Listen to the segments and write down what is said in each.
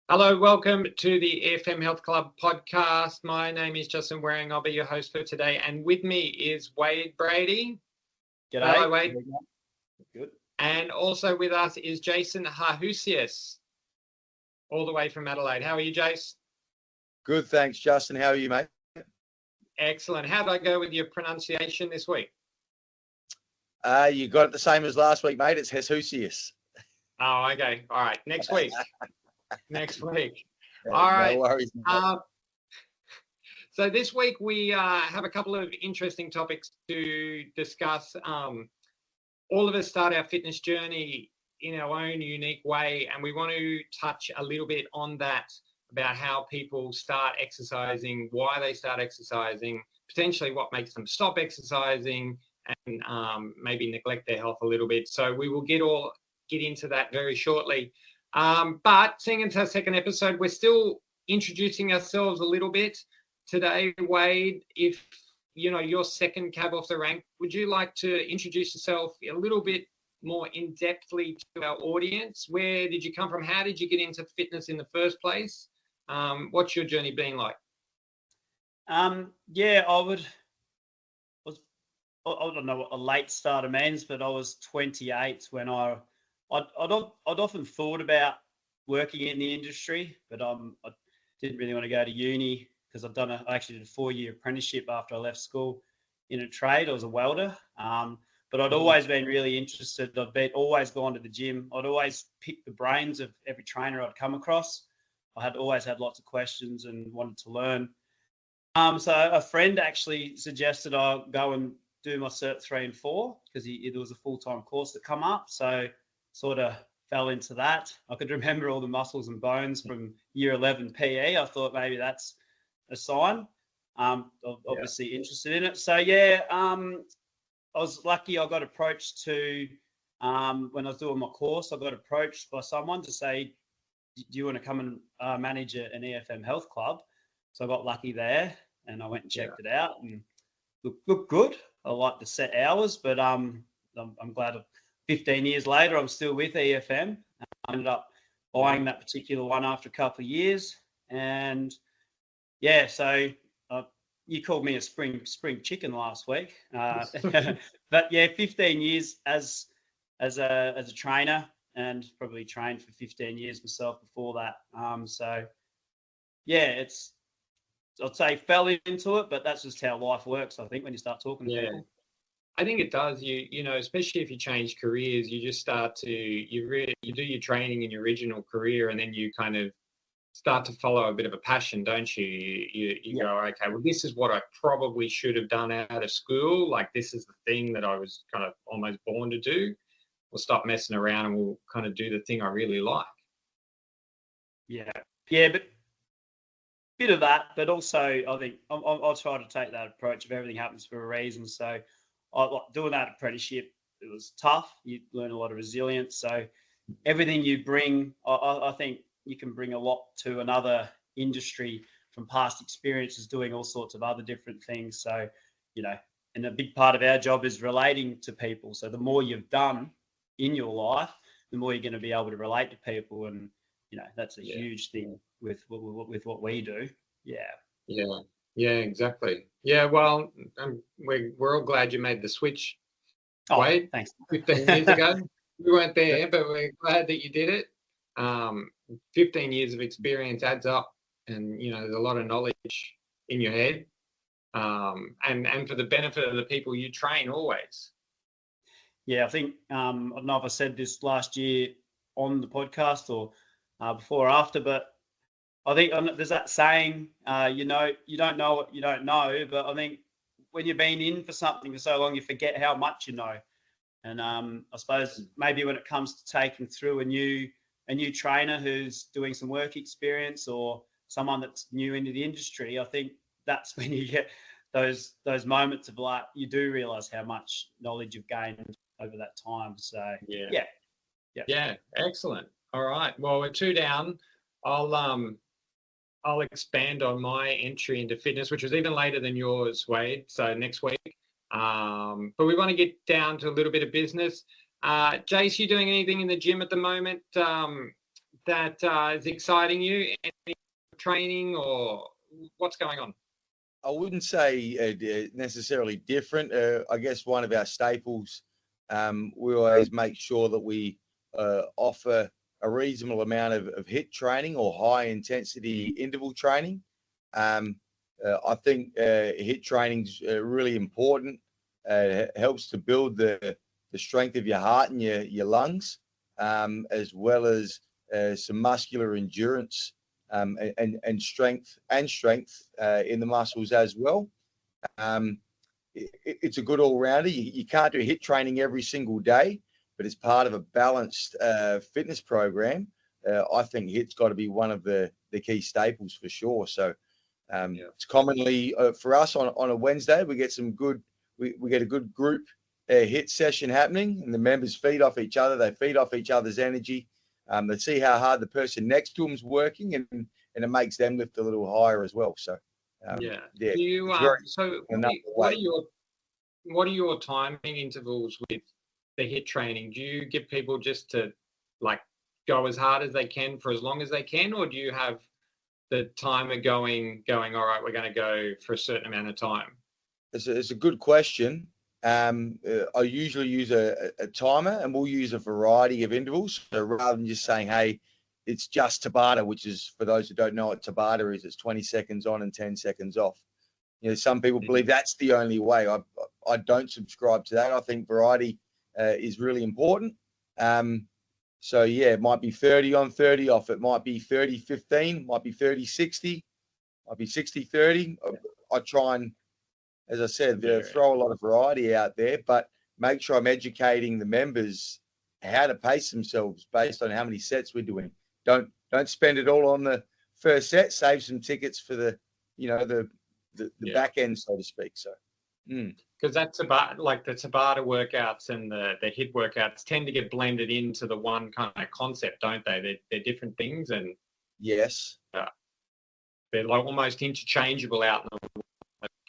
Hello, welcome to the EFM Health Club podcast. My name is Justin Waring. I'll be your host for today. And with me is Wade Brady. G'day. Hello, Wade. Good. And also with us is Jason Hahusius, all the way from Adelaide. How are you, Jace? Good, thanks, Justin. How are you, mate? Excellent. How did I go with your pronunciation this week? You got it the same as last week, mate. It's Jesus. Oh, okay. All right. Next week. Next week. Yeah, All right. No worries. So this week we have a couple of interesting topics to discuss. All of us start our fitness journey in our own unique way, and we want to touch a little bit on that, about how people start exercising, why they start exercising, potentially what makes them stop exercising, and maybe neglect their health a little bit. So we will get into that very shortly. But seeing it's our second episode, we're still introducing ourselves a little bit today. Wade, if you're second cab off the rank, would you like to introduce yourself a little bit more in-depthly to our audience? Where did you come from? How did you get into fitness in the first place? What's your journey been like? I don't know what a late starter means, but I was 28 when I'd often thought about working in the industry, but I didn't really want to go to uni because I actually did a 4-year apprenticeship after I left school in a trade. I was a welder, but I'd always been really interested. I'd always gone to the gym. I'd always picked the brains of every trainer I'd come across. I had always had lots of questions and wanted to learn. So a friend actually suggested I go and do my Cert 3 and 4 because there was a full-time course that come up. So sort of fell into that. I could remember all the muscles and bones from year 11 PE. I thought maybe that's a sign. Obviously interested in it. So I was lucky. I got approached to when I was doing my course. I got approached by someone to say, "Do you want to come and manage an EFM Health Club?" So I got lucky there, and I went and checked it out, and looked good. I like the set hours, but I'm glad. 15 years later, I'm still with EFM. I ended up buying that particular one after a couple of years, and so you called me a spring chicken last week, but 15 years as a trainer, and probably trained for 15 years myself before that. I'd say fell into it, but that's just how life works. I think when you start talking to people. I think it does. Especially if you change careers, you just start to you do your training in your original career, and then you kind of start to follow a bit of a passion, don't you? You go, okay, well, this is what I probably should have done out of school. Like, this is the thing that I was kind of almost born to do. We'll stop messing around and we'll kind of do the thing I really like. But bit of that, but also I think I'll try to take that approach of everything happens for a reason. So I like doing that apprenticeship. It was tough. You learn a lot of resilience. So everything you bring, I think you can bring a lot to another industry from past experiences doing all sorts of other different things. So, and a big part of our job is relating to people. So the more you've done in your life, the more you're going to be able to relate to people. And, that's a huge thing with what we do. Yeah, exactly. Yeah, well, we're all glad you made the switch, Wade. Thanks. 15 years ago. We weren't there, but we're glad that you did it. 15 years of experience adds up, and, there's a lot of knowledge in your head, and for the benefit of the people you train always. Yeah, I think, I don't know if I said this last year on the podcast or before or after, but I think there's that saying, you don't know what you don't know, but I think when you've been in for something for so long, you forget how much you know. And I suppose maybe when it comes to taking through a new trainer who's doing some work experience or someone that's new into the industry, I think that's when you get those moments of like, you do realize how much knowledge you've gained over that time. So yeah, excellent. All right, well, we're 2 down. I'll expand on my entry into fitness, which was even later than yours, Wade. So next week. But we want to get down to a little bit of business. Jace, you doing anything in the gym at the moment? that is exciting you? Any training or what's going on? I wouldn't say necessarily different. I guess one of our staples, we always make sure that we offer a reasonable amount of HIIT training or high intensity interval training. I think HIIT training is really important. It helps to build the strength of your heart and your lungs, as well as some muscular endurance and strength in the muscles as well. It's a good all-rounder. You can't do HIIT training every single day, but it's part of a balanced fitness program. I think HIIT's got to be one of the key staples for sure. So it's commonly for us on a Wednesday, we get we get a good group HIIT session happening, and the members feed off each other. They feed off each other's energy. They see how hard the person next to them is working, and it makes them lift a little higher as well. So Do it's you very so another what way. are your timing intervals with the HIIT training? Do you give people just to like go as hard as they can for as long as they can, or do you have the timer going, all right, we're going to go for a certain amount of time? It's a good question. I usually use a timer, and we'll use a variety of intervals. So rather than just saying, hey, it's just Tabata, which is, for those who don't know what Tabata is, it's 20 seconds on and 10 seconds off. You know, some people believe that's the only way. I don't subscribe to that. I think variety is really important. So yeah, it might be 30 on, 30 off. It might be 30-15, might be 30-60, might be 60-30. I try and, as I said, throw a lot of variety out there, but make sure I'm educating the members how to pace themselves based on how many sets we're doing. Don't spend it all on the first set. Save some tickets for the back end, so to speak. So, because that's about like the Tabata workouts and the HIIT workouts tend to get blended into the one kind of concept, don't they? They're different things, and yes, they're like almost interchangeable out in the world.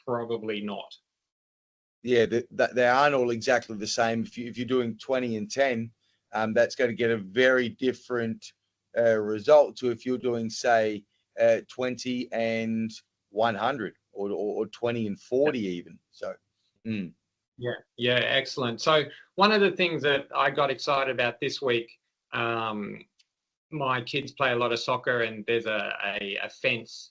Probably not. Yeah, they aren't all exactly the same. If you're doing 20 and 10, that's going to get a very different result to if you're doing, say, 20 and 100 or 20 and 40 even. So, Yeah, excellent. So one of the things that I got excited about this week, my kids play a lot of soccer, and there's a fence,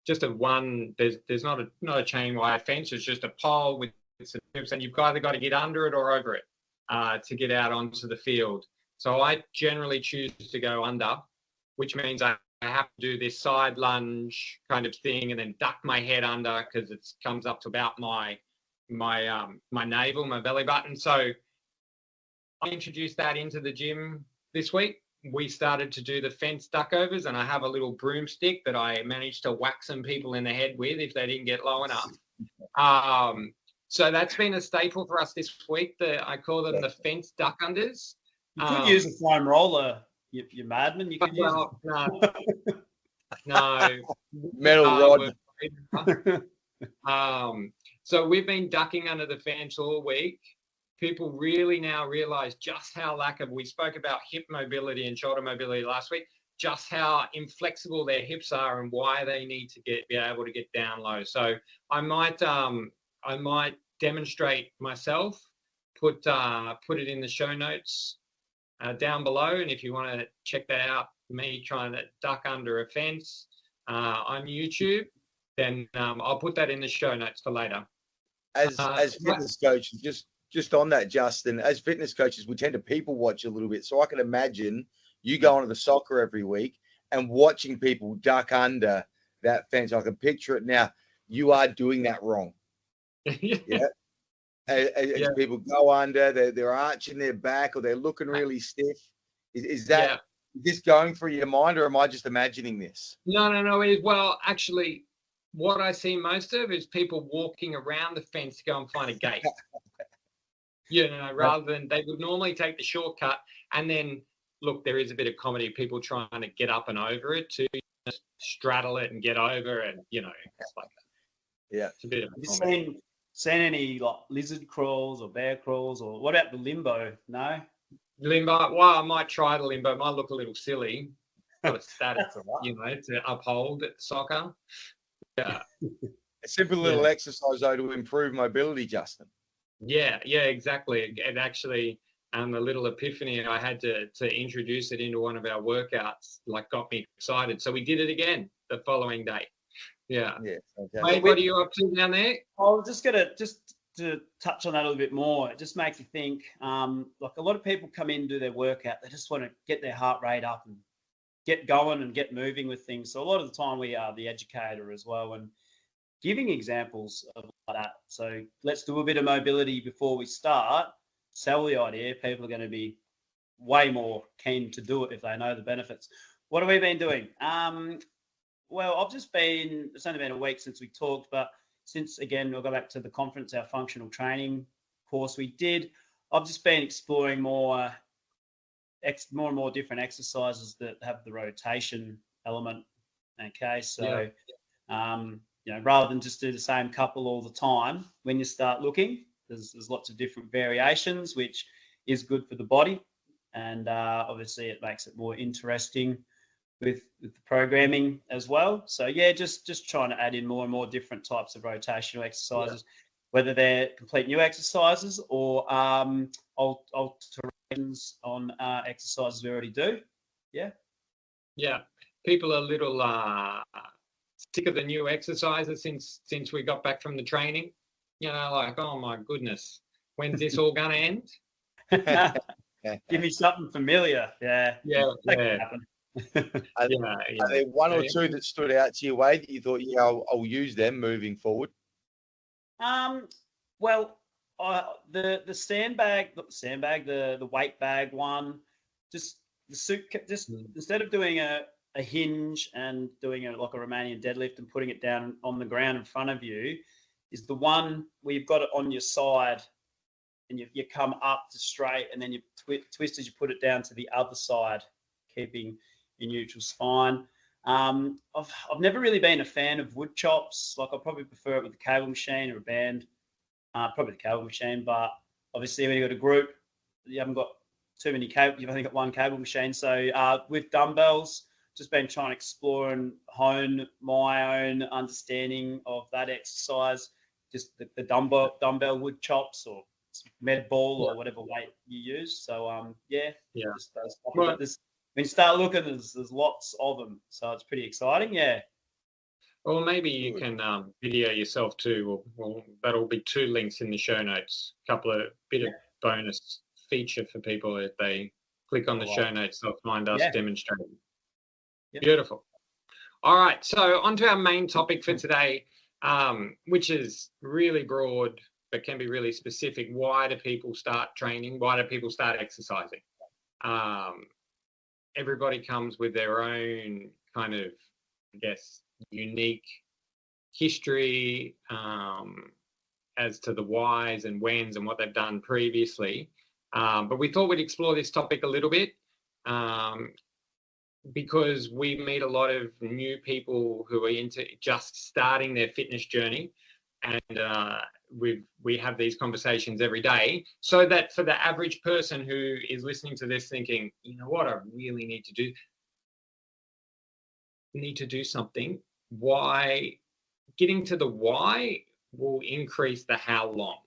just there's not a chain wire fence. It's just a pole with some hoops, and you've either got to get under it or over it to get out onto the field. So I generally choose to go under, which means I have to do this side lunge kind of thing and then duck my head under because it comes up to about my navel, my belly button. So I introduced that into the gym this week. We started to do the fence duck overs, and I have a little broomstick that I managed to whack some people in the head with if they didn't get low enough. So that's been a staple for us this week. I call them the fence duck unders. You could use a foam roller, you madman. You could use no metal rod. So we've been ducking under the fence all week. People really now realize just how we spoke about hip mobility and shoulder mobility last week, just how inflexible their hips are and why they need to be able to get down low. So I might demonstrate myself, put it in the show notes down below. And if you want to check that out, me trying to duck under a fence on YouTube, then I'll put that in the show notes for later. As fitness coaches, just on that, Justin, as fitness coaches, we tend to people watch a little bit. So I can imagine you going to the soccer every week and watching people duck under that fence. I can picture it now. You are doing that wrong. Yeah. As people go under, they're arching their back or they're looking really stiff. Is this going through your mind, or am I just imagining this? No. Well, actually, what I see most of is people walking around the fence to go and find a gate. Rather than they would normally take the shortcut, and then look, there is a bit of comedy, people trying to get up and over it to straddle it and get over, and it's like that. Yeah, it's a bit of a comedy. Have you seen any like lizard crawls or bear crawls, or what about the limbo? No, limbo. Well, I might try the limbo. It might look a little silly. sort of status, That's all right. to uphold at soccer. Yeah. A simple little exercise though to improve mobility, Justin. Yeah, exactly. And actually, a little epiphany, I had to introduce it into one of our workouts, got me excited. So we did it again the following day. Yeah. Yeah. Okay. Wade, what are you up to down there? I was just to touch on that a little bit more. It just makes you think, like a lot of people come in and do their workout. They just want to get their heart rate up and get going and get moving with things. So a lot of the time we are the educator as well and giving examples of that. So let's do a bit of mobility before we start. Sell the idea. People are going to be way more keen to do it if they know the benefits. What have we been doing? Well, it's only been a week since we talked, but since, again, we'll go back to the conference, our functional training course we did, I've just been exploring more and more different exercises that have the rotation element. Okay, so, rather than just do the same couple all the time, when you start looking, there's lots of different variations, which is good for the body. And obviously it makes it more interesting with the programming as well. So just trying to add in more and more different types of rotational exercises, whether they're complete new exercises or alterations on exercises we already do. Yeah. People are a little sick of the new exercises since we got back from the training. Oh my goodness, when's this all going to end? Give me something familiar. Yeah. Are there one or two that stood out to you, Wade, that you thought, I'll use them moving forward? Well, the weight bag one, just the suit, instead of doing a hinge and doing like a Romanian deadlift and putting it down on the ground in front of you, is the one where you've got it on your side and you come up to straight and then you twist as you put it down to the other side, keeping your neutral spine. I've never really been a fan of wood chops. Like I probably prefer it with a cable machine or a band. Probably the cable machine, but obviously when you've got a group, you haven't got too many cable. You've only got one cable machine. So with dumbbells, just been trying to explore and hone my own understanding of that exercise. Just the dumbbell wood chops or med ball or whatever weight you use. So just those. Well, when you start looking, there's lots of them, so it's pretty exciting. Yeah. Or maybe you can video yourself too. Well, that'll be 2 links in the show notes. Of bonus feature for people if they click on the show notes. They'll find us demonstrating. Yep. Beautiful. All right, so on to our main topic for today, which is really broad but can be really specific. Why do people start training? Why do people start exercising? Everybody comes with their own kind of, unique history as to the whys and whens and what they've done previously. But we thought we'd explore this topic a little bit because we meet a lot of new people who are into just starting their fitness journey, and we have these conversations every day, so that for the average person who is listening to this thinking, you know what, I really need to do something. Why? Getting to the why will increase the how long.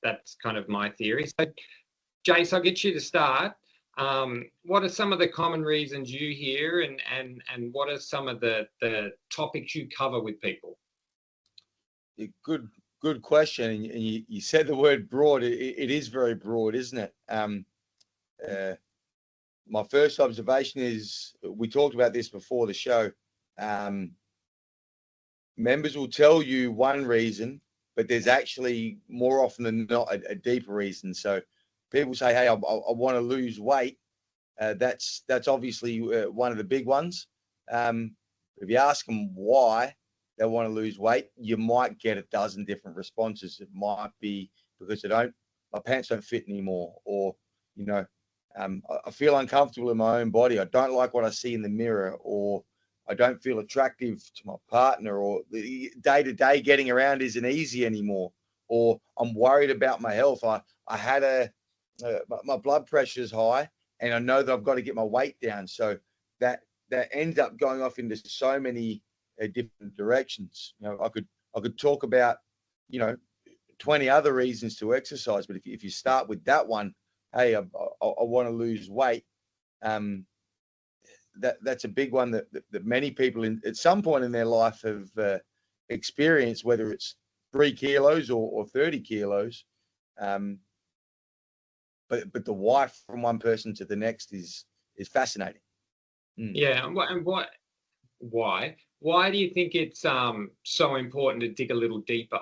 That's kind of my theory. So, Jace, I'll get you to start. What are some of the common reasons you hear, and what are some of the topics you cover with people? Good question. And you said the word broad. It is very broad, isn't it? My first observation is, we talked about this before the show. Members will tell you one reason, but there's actually more often than not a deeper reason. So people say, hey, I want to lose weight. That's obviously one of the big ones. If you ask them why they want to lose weight, you might get a dozen different responses. It might be because my pants don't fit anymore, or, I feel uncomfortable in my own body. I don't like what I see in the mirror, or I don't feel attractive to my partner, or the day-to-day getting around isn't easy anymore, or I'm worried about my health. I had my blood pressure is high, and I know that I've got to get my weight down. So that that ends up going off into so many different directions. I could talk about 20 other reasons to exercise, but if you start with that one, hey, I want to lose weight. That's a big one that many people at some point in their life have experienced, whether it's 3 kilos or 30 kilos. But the why from one person to the next is fascinating. Yeah, and why do you think it's so important to dig a little deeper?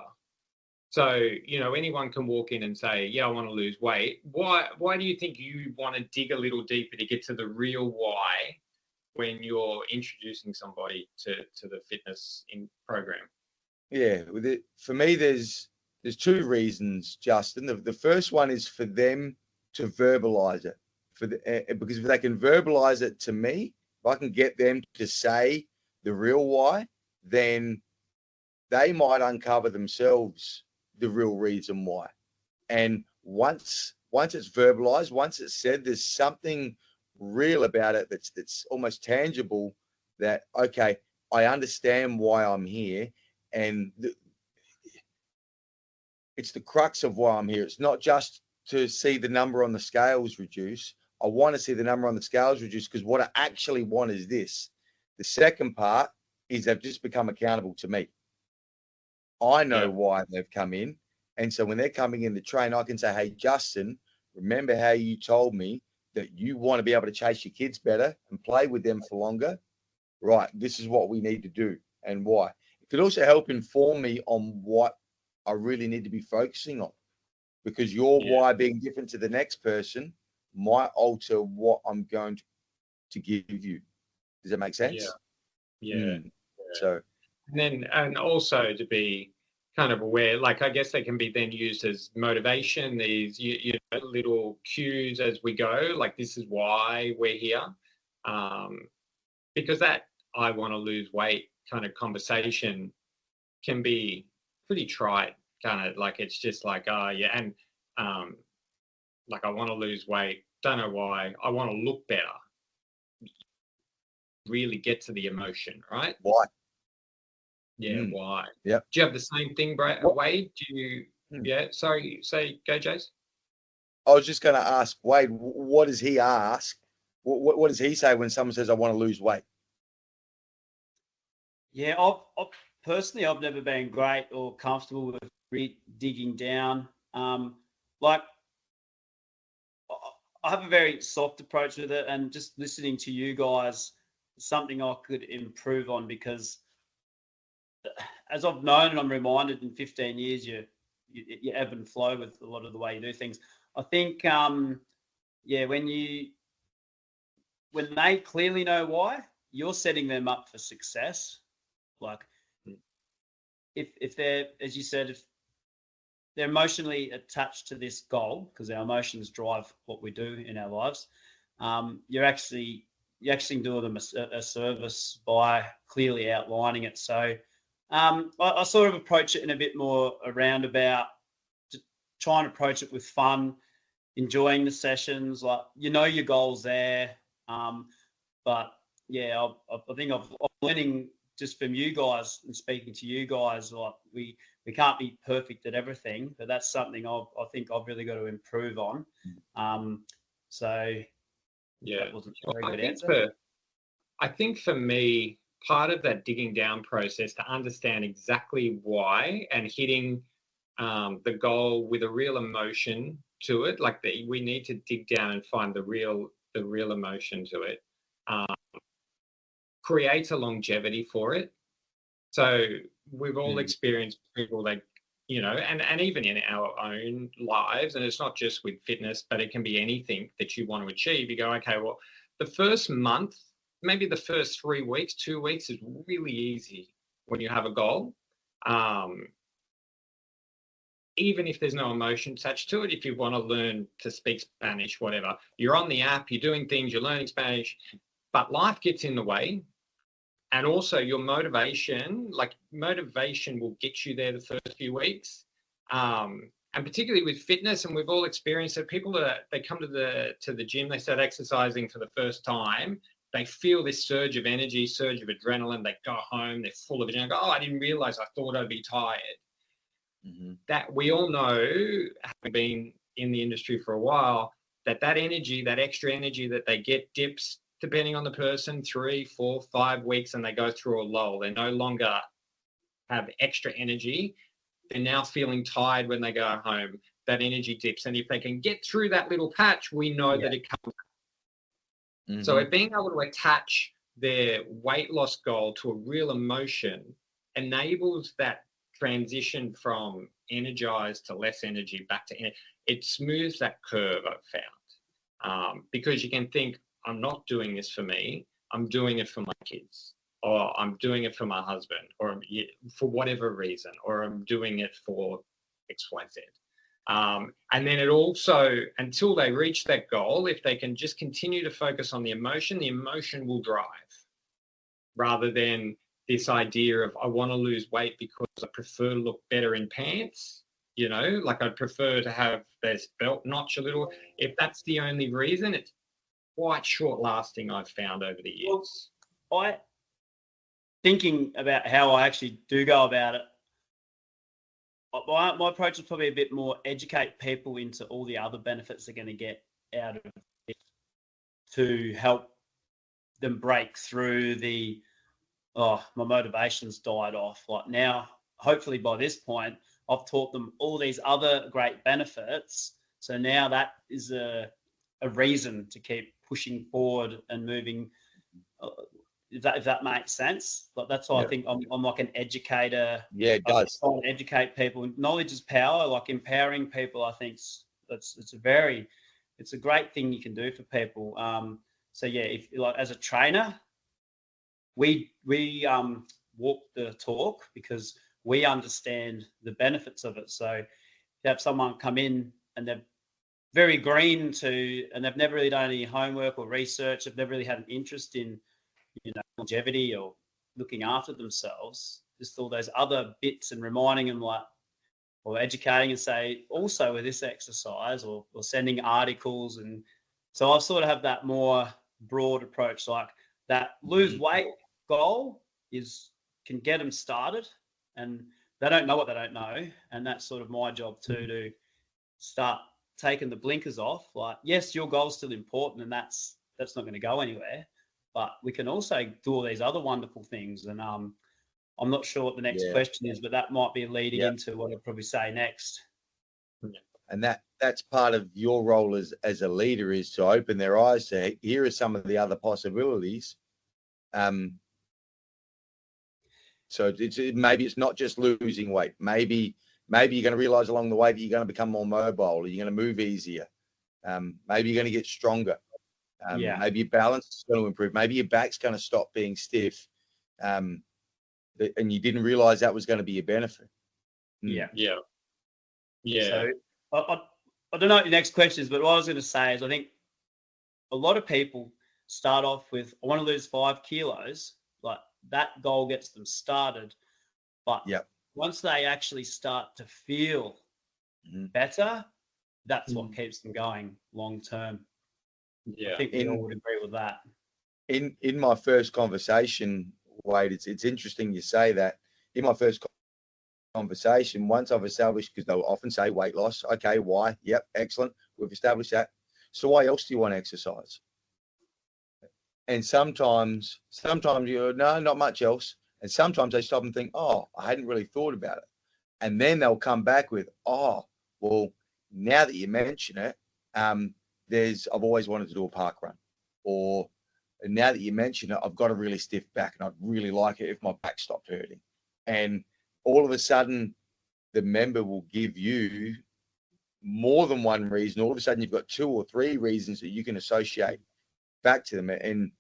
So, anyone can walk in and say, yeah, I want to lose weight. Why do you think you want to dig a little deeper to get to the real why when you're introducing somebody to the fitness program? Yeah, for me, there's 2 reasons, Justin. The first one is for them to verbalize it, because if they can verbalize it to me, if I can get them to say the real why, then they might uncover themselves the real reason why. And once it's verbalized, once it's said, there's something real about it that's almost tangible, that, okay, I understand why I'm here. And it's the crux of why I'm here. It's not just to see the number on the scales reduce. I want to see the number on the scales reduce because what I actually want is this. The second part is they've just become accountable to me. I know why they've come in. And so when they're coming in to train, I can say, hey, Justin, remember how you told me that you want to be able to chase your kids better and play with them for longer? Right. This is what we need to do and why. It could also help inform me on what I really need to be focusing on, because your why being different to the next person might alter what I'm going to give you. Does that make sense? Yeah. So, and also to be kind of aware, like, I guess they can be then used as motivation, these little cues as we go, like, this is why we're here. Because that I want to lose weight kind of conversation can be pretty trite, kind of like, it's just like, and like, I want to lose weight, don't know why, I want to look better. Really get to the emotion, right? Why? Yeah, why? Yep. Do you have the same thing, Wade? Do you? Yeah. Sorry. Say, go, Jace. I was just going to ask Wade, what does he ask? What does he say when someone says, I want to lose weight? Yeah, personally, I've never been great or comfortable with digging down. Like, I have a very soft approach with it, and just listening to you guys is something I could improve on, because as I've known and I'm reminded in 15 years, you ebb and flow with a lot of the way you do things. I think, when they clearly know why, you're setting them up for success. Like, if they're, as you said, if they're emotionally attached to this goal, because our emotions drive what we do in our lives, you're actually doing them a service by clearly outlining it. So I sort of approach it in a bit more a roundabout, try and approach it with fun, enjoying the sessions, like, your goals there. But yeah, I think I'm learning just from you guys and speaking to you guys, like, we can't be perfect at everything, but that's something I think I've really got to improve on. So yeah, that wasn't a very good answer. I think for me, part of that digging down process to understand exactly why and hitting the goal with a real emotion to it, like, we need to dig down and find the real emotion to it, creates a longevity for it. So we've all experienced people that, and even in our own lives, and it's not just with fitness, but it can be anything that you want to achieve. You go, okay, well, the first month, maybe the first 3 weeks, 2 weeks is really easy when you have a goal. Even if there's no emotion attached to it, if you want to learn to speak Spanish, whatever, you're on the app, you're doing things, you're learning Spanish, but life gets in the way. And also your motivation will get you there the first few weeks. And particularly with fitness, and we've all experienced it, people they come to the gym, they start exercising for the first time, they feel this surge of energy, surge of adrenaline. They go home, they're full of adrenaline. Go, oh, I didn't realize. I thought I'd be tired. Mm-hmm. That we all know, having been in the industry for a while, that energy, that extra energy that they get dips, depending on the person, 3, 4, 5 weeks, and they go through a lull. They no longer have extra energy. They're now feeling tired when they go home. That energy dips. And if they can get through that little patch, we know that it comes. Mm-hmm. So being able to attach their weight loss goal to a real emotion enables that transition from energized to less energy back to energy. It smooths that curve, I've found. Because you can think, I'm not doing this for me. I'm doing it for my kids, or I'm doing it for my husband, or for whatever reason, or I'm doing it for X, Y, Z. And then it also, until they reach that goal, if they can just continue to focus on the emotion will drive, rather than this idea of, I want to lose weight because I prefer to look better in pants, like I'd prefer to have this belt notch a little. If that's the only reason, it's quite short lasting, I've found over the years. Well, thinking about how I actually do go about it, my approach is probably a bit more educate people into all the other benefits they're going to get out of it to help them break through the, my motivation's died off. Like now, hopefully by this point, I've taught them all these other great benefits. So now that is a reason to keep pushing forward and moving. If that makes sense, like that's why I think I'm like an educator. Yeah, it does. I try and educate people. Knowledge is power. Like empowering people, I think it's a great thing you can do for people. So yeah, if like as a trainer, we walk the talk because we understand the benefits of it. So if you have someone come in and they're very green and they've never really done any homework or research, they've never really had an interest in longevity or looking after themselves, just all those other bits and reminding them, like, or educating and say also with this exercise or sending articles. And so I sort of have that more broad approach, like that lose weight goal can get them started, and they don't know what they don't know. And that's sort of my job too, to start taking the blinkers off. Like, yes, your goal is still important and that's not going to go anywhere, but we can also do all these other wonderful things. And I'm not sure what the next question is, but that might be leading into what I'll probably say next. And that's part of your role as a leader, is to open their eyes to, here are some of the other possibilities. So maybe it's not just losing weight. Maybe you're going to realize along the way that you're going to become more mobile, or you're going to move easier. Maybe you're going to get stronger. Maybe your balance is going to improve. Maybe your back's going to stop being stiff. And you didn't realize that was going to be a benefit. Yeah. So I don't know what your next question is, but what I was going to say is I think a lot of people start off with, I want to lose 5 kilos. Like that goal gets them started. But once they actually start to feel better, that's what keeps them going long term. Yeah, I think we all would agree with that. In my first conversation, Wade, it's interesting you say that. In my first conversation, once I've established, because they'll often say weight loss. Okay, why? Yep, excellent. We've established that. So why else do you want to exercise? And sometimes you're, no, not much else. And sometimes they stop and think, oh, I hadn't really thought about it. And then they'll come back with, oh, well, now that you mention it, I've always wanted to do a park run. Or now that you mention it, I've got a really stiff back and I'd really like it if my back stopped hurting. And all of a sudden, the member will give you more than one reason. All of a sudden, you've got 2 or 3 reasons that you can associate back to them. And,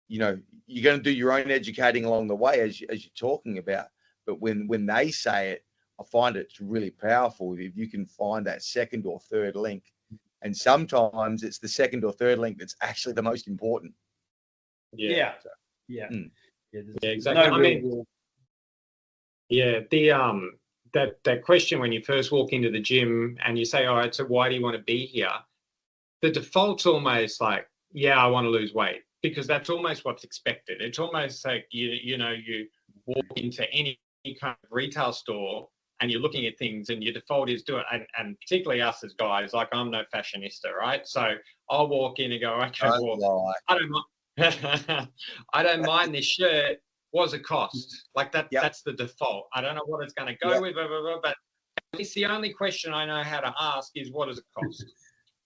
you're going to do your own educating along the way as you're talking about. But when they say it, I find it's really powerful if you can find that second or third link. And sometimes it's the second or third link that's actually the most important. Yeah, exactly. That question when you first walk into the gym and you say, all right, so why do you want to be here? The default's almost like, yeah, I want to lose weight, because that's almost what's expected. It's almost like you walk into any kind of retail store and you're looking at things and your default is do it. And particularly us as guys, like I'm no fashionista, right? So I'll walk in and go, okay, well, I don't mind. I don't mind this shirt. What's it cost? Like that. Yep. That's the default. I don't know what it's going to go with, blah, blah, blah, but it's the only question I know how to ask is what does it cost?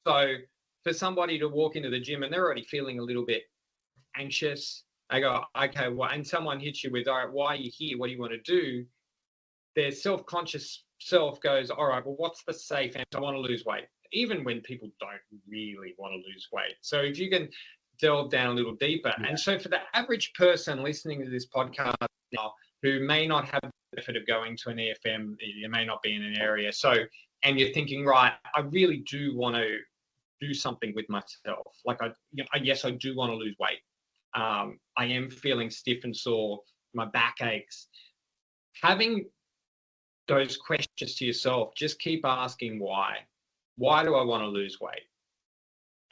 So for somebody to walk into the gym and they're already feeling a little bit anxious, I go, okay, well, and someone hits you with, all right, why are you here? What do you want to do? Their self-conscious self goes, all right, well, what's the safe answer? I want to lose weight, even when people don't really want to lose weight. So if you can delve down a little deeper. Yeah. And so for the average person listening to this podcast now who may not have the benefit of going to an EFM, you may not be in an area. So, and you're thinking, right, I really do want to do something with myself. Like yes, I do want to lose weight. I am feeling stiff and sore. My back aches. Having those questions to yourself, just keep asking why. Why do I want to lose weight?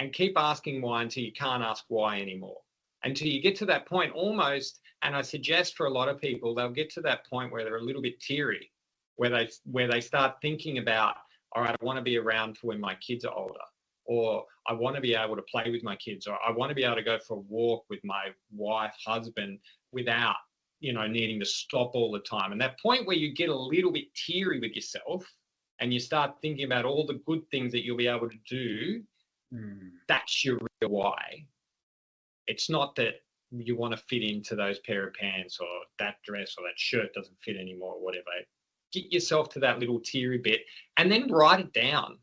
And keep asking why until you can't ask why anymore. Until you get to that point almost, and I suggest for a lot of people, they'll get to that point where they're a little bit teary, where they start thinking about, all right, I want to be around for when my kids are older, or I want to be able to play with my kids, or I want to be able to go for a walk with my wife, husband, without needing to stop all the time. And that point where you get a little bit teary with yourself and you start thinking about all the good things that you'll be able to do, that's your real why. It's not that you want to fit into those pair of pants or that dress or that shirt doesn't fit anymore or whatever. Get yourself to that little teary bit and then write it down.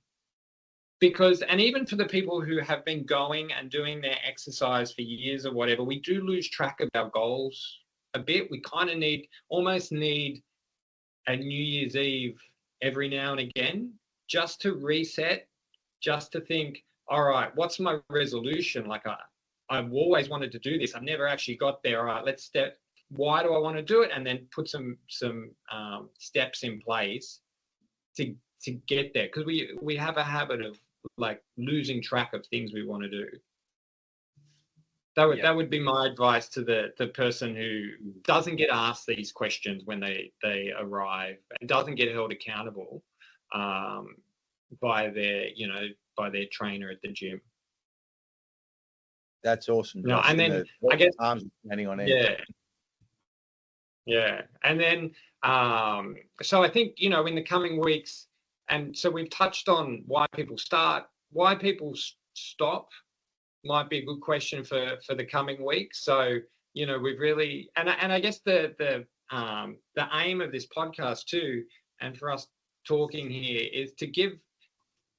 Because, and even for the people who have been going and doing their exercise for years or whatever, we do lose track of our goals a bit. We kind of almost need a New Year's Eve every now and again just to reset, just to think, all right, what's my resolution? Like I've always wanted to do this. I've never actually got there. All right, why do I want to do it? And then put some steps in place to get there. Because we have a habit of like losing track of things we want to do. That would be my advice to the person who doesn't get asked these questions when they arrive and doesn't get held accountable by their trainer at the gym. That's awesome. No, and then I guess arms standing on end. Yeah. And then so I think in the coming weeks, and so we've touched on why people start, why people stop. Might be a good question for the coming weeks. So we've really and I guess the aim of this podcast too, and for us talking here, is to give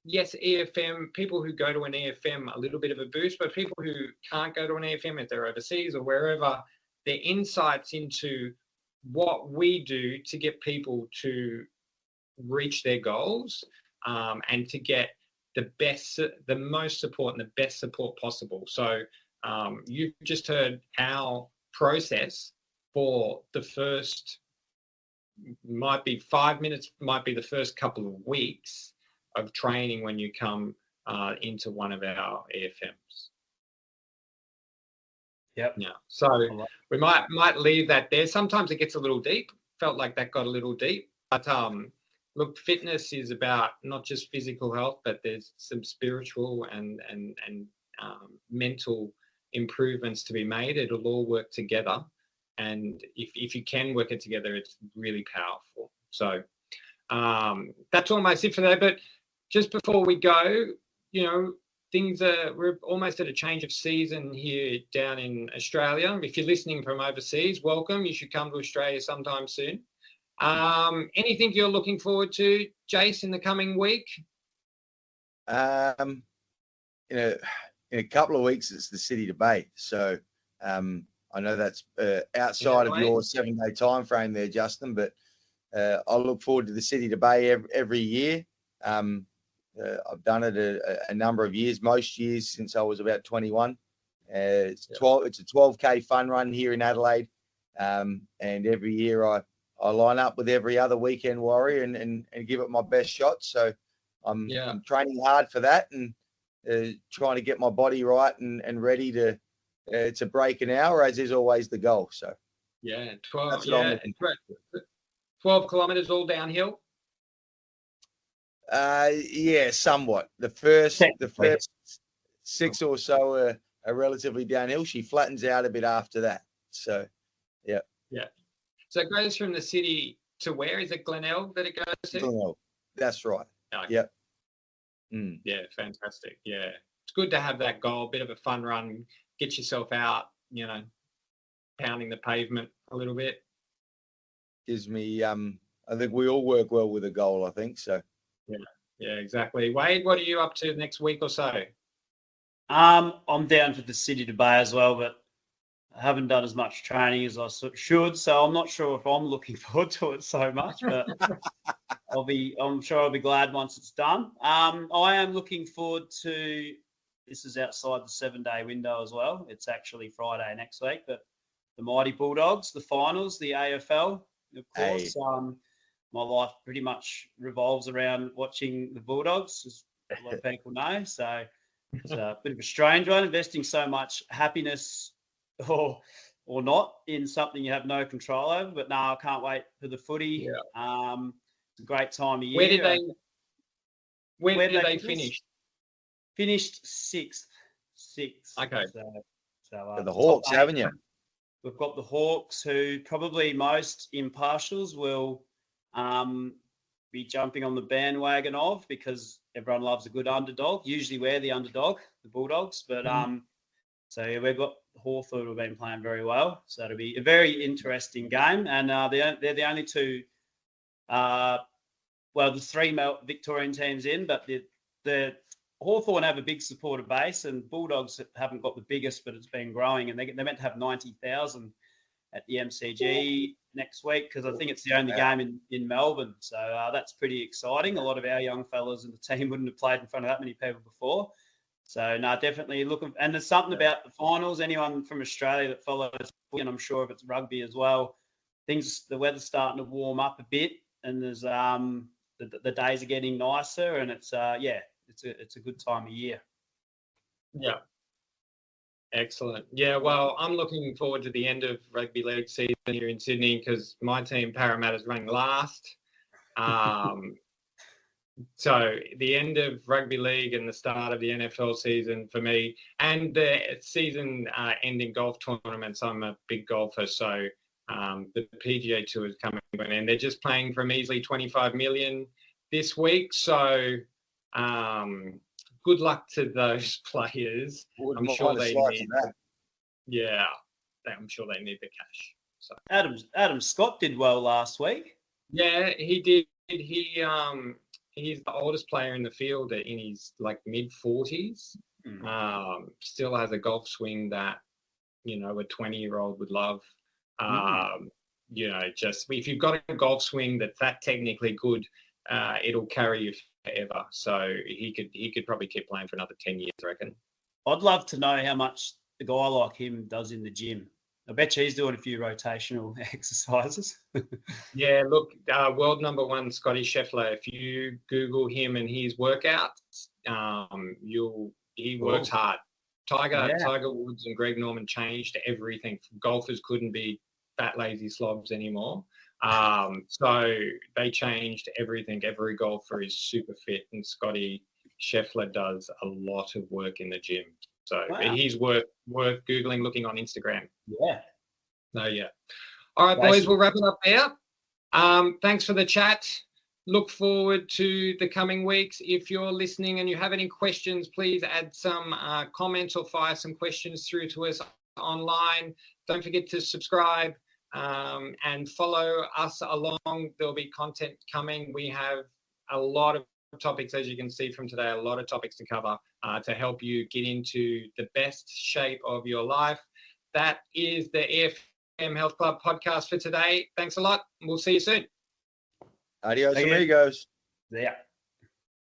EFM people who go to an EFM a little bit of a boost, but people who can't go to an EFM if they're overseas or wherever, their insights into what we do to get people to reach their goals and to get the most support and the best support possible. So you've just heard our process for the first, might be 5 minutes, might be the first couple of weeks of training when you come into one of our EFMs. Yep. Yeah. So we might leave that there. Sometimes it gets a little deep. Felt like that got a little deep, but look, fitness is about not just physical health, but there's some spiritual and mental improvements to be made. It'll all work together. And if you can work it together, it's really powerful. So that's almost it for that. But just before we go, we're almost at a change of season here down in Australia. If you're listening from overseas, welcome. You should come to Australia sometime soon. Anything you're looking forward to, Jace, in the coming week? In a couple of weeks, it's the City Debate. So I know that's outside of your 7-day time frame there, Justin, but I look forward to the City Debate every year. I've done it a number of years, most years since I was about 21. It's a 12K fun run here in Adelaide, and every year I line up with every other weekend warrior and give it my best shot. So I'm training hard for that and trying to get my body right and ready to it's a break an hour, as is always the goal. So Yeah, 12. that's what I'm Yeah, looking for. 12 kilometers all downhill. Yeah, somewhat. The first Technically. 6 or so are relatively downhill. She flattens out a bit after that. So, yeah. Yeah. So it goes from the city to where? Is it Glenelg that it goes to? Glenelg. That's right. Okay. Yep. Mm. Yeah, fantastic. Yeah. It's good to have that goal, bit of a fun run, get yourself out, pounding the pavement a little bit. Gives me, I think we all work well with a goal, I think. So, Yeah, exactly. Wade, what are you up to next week or so? I'm down to the City to Bay as well, but I haven't done as much training as I should, so I'm not sure if I'm looking forward to it so much, but I'm sure I'll be glad once it's done. I am looking forward to, this is outside the 7-day window as well. It's actually Friday next week, but the Mighty Bulldogs, the finals, the AFL, of course. Hey. My life pretty much revolves around watching the Bulldogs, as a lot of people know. So it's a bit of a strange one, investing so much happiness or not in something you have no control over. But no, I can't wait for the footy. Yeah. It's a great time of year. Where did they finish? Finished sixth. Okay. So the Hawks, haven't you? We've got the Hawks, who probably most impartials will be jumping on the bandwagon of, because everyone loves a good underdog. Usually we're the underdog, the Bulldogs. But so yeah, we've got Hawthorn who've been playing very well. So it'll be a very interesting game. And they're the only two, the 3 Victorian teams in, but the Hawthorn have a big supporter base, and Bulldogs haven't got the biggest, but it's been growing, and they're meant to have 90,000 at the MCG next week, because I think it's the only game in Melbourne. So that's pretty exciting. A lot of our young fellas in the team wouldn't have played in front of that many people before. So no, definitely looking. And there's something about the finals. Anyone from Australia that follows, and I'm sure if it's rugby as well, the weather's starting to warm up a bit, and there's the days are getting nicer, and it's a good time of year. Yeah. Excellent. Yeah, well, I'm looking forward to the end of rugby league season here in Sydney, because my team, Parramatta's running last. So the end of rugby league and the start of the NFL season for me, and the season ending golf tournaments. I'm a big golfer, so the PGA Tour is coming to an end. They're just playing for a measly 25 million this week, so good luck to those players. I'm sure they need that. Yeah, I'm sure they need the cash. So Adam Scott did well last week. Yeah, he did. He's the oldest player in the field in his mid 40s. Still has a golf swing that a 20-year-old would love. Just if you've got a golf swing that's that technically good, it'll carry you forever. So he could probably keep playing for another 10 years, I reckon. I'd love to know how much a guy like him does in the gym. I bet you he's doing a few rotational exercises. Yeah, look, world number 1, Scotty Scheffler. If you Google him and his workouts, he works hard. Tiger Woods and Greg Norman changed everything. Golfers couldn't be fat, lazy slobs anymore. So they changed everything. Every golfer is super fit, and Scotty Scheffler does a lot of work in the gym. So he's worth Googling, looking on Instagram. Yeah. So, yeah. All right, boys, we'll wrap it up there. Thanks for the chat. Look forward to the coming weeks. If you're listening and you have any questions, please add some comments or fire some questions through to us online. Don't forget to subscribe and follow us along. There'll be content coming. We have a lot of topics, as you can see from today, a lot of topics to cover to help you get into the best shape of your life. That is the EFM Health Club podcast for today. Thanks a lot. We'll see you soon. Adios, amigos. Yeah.